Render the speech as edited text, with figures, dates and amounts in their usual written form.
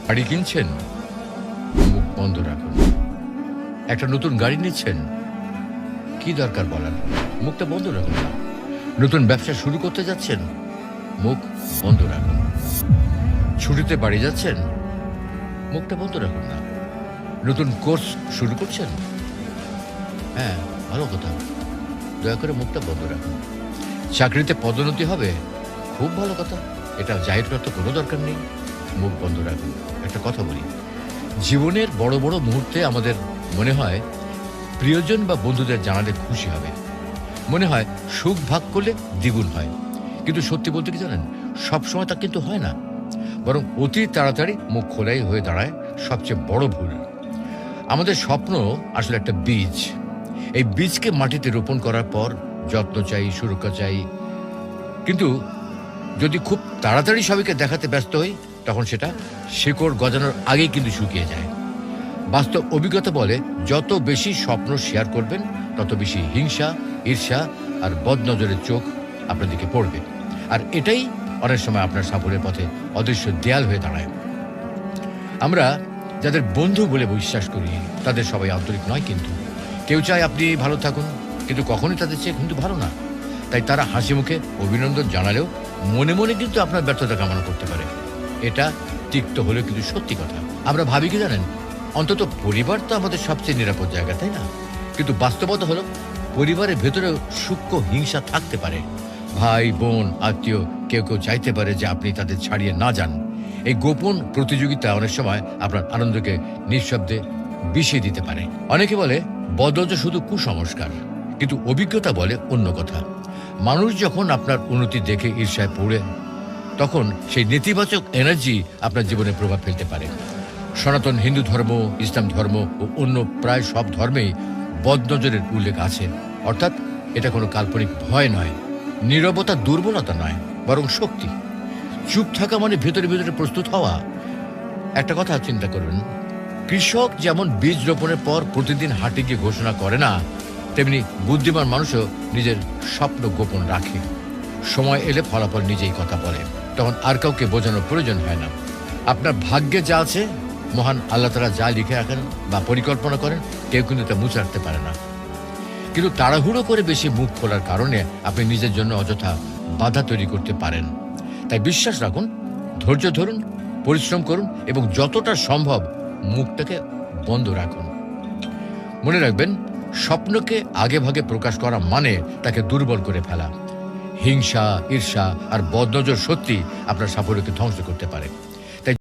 গাড়ি কিনছেন, মুখ বন্ধ রাখুন। একটা নতুন গাড়ি নিচ্ছেন, কি দরকার বলার, মুখটা বন্ধ রাখুন না। নতুন ব্যবসা শুরু করতে যাচ্ছেন, মুখ বন্ধ রাখুন। ছুটিতে বাড়ি যাচ্ছেন, মুখটা বন্ধ রাখুন না। নতুন কোর্স শুরু করছেন, হ্যাঁ ভালো কথা, দয়া করে মুখটা বন্ধ রাখুন। চাকরিতে পদোন্নতি হবে, খুব ভালো কথা, এটা জাহির করার তো কোনো দরকার নেই, মুখ বন্ধ রাখুন। একটা কথা বলি, জীবনের বড় বড় মুহূর্তে আমাদের মনে হয় প্রিয়জন বা বন্ধুদের জানালে খুশি হবে, মনে হয় সুখ ভাগ করলে দ্বিগুণ হয়। কিন্তু সত্যি বলতে কি জানেন, সবসময় তা কিন্তু হয় না, বরং অতি তাড়াতাড়ি মুখ খোলাই হয়ে দাঁড়ায় সবচেয়ে বড় ভুল। আমাদের স্বপ্ন আসলে একটা বীজ। এই বীজকে মাটিতে রোপণ করার পর যত্ন চাই, সুরক্ষা চাই। কিন্তু যদি খুব তাড়াতাড়ি সবাইকে দেখাতে ব্যস্ত হই, তখন সেটা শিকড় গজানোর আগেই কিন্তু শুকিয়ে যায়। বাস্তব অভিজ্ঞতা বলে, যত বেশি স্বপ্ন শেয়ার করবেন, তত বেশি হিংসা, ঈর্ষা আর বদনজরের চোখ আপনার দিকে পড়বে। আর এটাই অনেক সময় আপনার সাফল্যের পথে অদৃশ্য দেয়াল হয়ে দাঁড়ায়। আমরা যাদের বন্ধু বলে বিশ্বাস করি, তাদের সবাই আন্তরিক নয়, কিন্তু কেউ চায় আপনি ভালো থাকুন, কিন্তু কখনোই তাদের চেয়ে কিন্তু ভালো না। তাই তারা হাসি মুখে অভিনন্দন জানালেও মনে মনে কিন্তু আপনার ব্যর্থতা কামনা করতে পারে। এটা তিক্ত হলেও কিন্তু সত্যি কথা। আমরা ভাবি কি জানেন, অন্তত পরিবার তো আমাদের সবচেয়ে নিরাপদ জায়গা, তাই না? কিন্তু বাস্তবতা হলো, পরিবারের ভেতরেও সূক্ষ্ম হিংসা থাকতে পারে। ভাই বোন আত্মীয় কেউ কেউ চাইতে পারে যে আপনি তাদের ছাড়িয়ে না যান। এই গোপন প্রতিযোগিতা অনেক সময় আপনার আনন্দকে নিঃশব্দে বিষিয়ে দিতে পারে। অনেকে বলে বদল শুধু কুসংস্কার, কিন্তু অভিজ্ঞতা বলে অন্য কথা। মানুষ যখন আপনার উন্নতি দেখে ঈর্ষায় পড়ে, তখন সেই নেতিবাচক এনার্জি আপনার জীবনে প্রভাব ফেলতে পারে। সনাতন হিন্দু ধর্ম, ইসলাম ধর্ম ও অন্য প্রায় সব ধর্মেই বদনজরের উল্লেখ আছে। অর্থাৎ এটা কোনো কাল্পনিক ভয় নয়, নীরবতা দুর্বলতা নয়, বরং শক্তি। চুপ থাকা মানে ভেতরে ভেতরে প্রস্তুত হওয়া। একটা কথা চিন্তা করবেন, কৃষক যেমন বীজ রোপণের পর প্রতিদিন হাটে গিয়ে ঘোষণা করে না, তেমনি বুদ্ধিমান মানুষও নিজের স্বপ্ন গোপন রাখে। সময় এলে ফলাফল নিজেই কথা বলে, তখন আর কাউকে বোঝানোর প্রয়োজন হয় না। আপনার ভাগ্যে যা আছে, মহান আল্লাহ তাআলা যা লিখে রাখেন বা পরিকল্পনা করেন, কেউ কিন্তু তা মুছে রাখতে পারে না। কিন্তু তাড়াহুড়ো করে বেশি মুখ খোলার কারণে আপনি নিজের জন্য অযথা বাধা তৈরি করতে পারেন। তাই বিশ্বাস রাখুন, ধৈর্য ধরুন, পরিশ্রম করুন এবং যতটা সম্ভব মুখটাকে বন্ধ রাখুন। মনে রাখবেন, স্বপ্নকে আগে ভাগে প্রকাশ করা মানে তাকে দুর্বল করে ফেলা। হিংসা, ঈর্ষা আর বদনজর সত্যি আপনার সাফল্যকে ধ্বংস করতে পারে।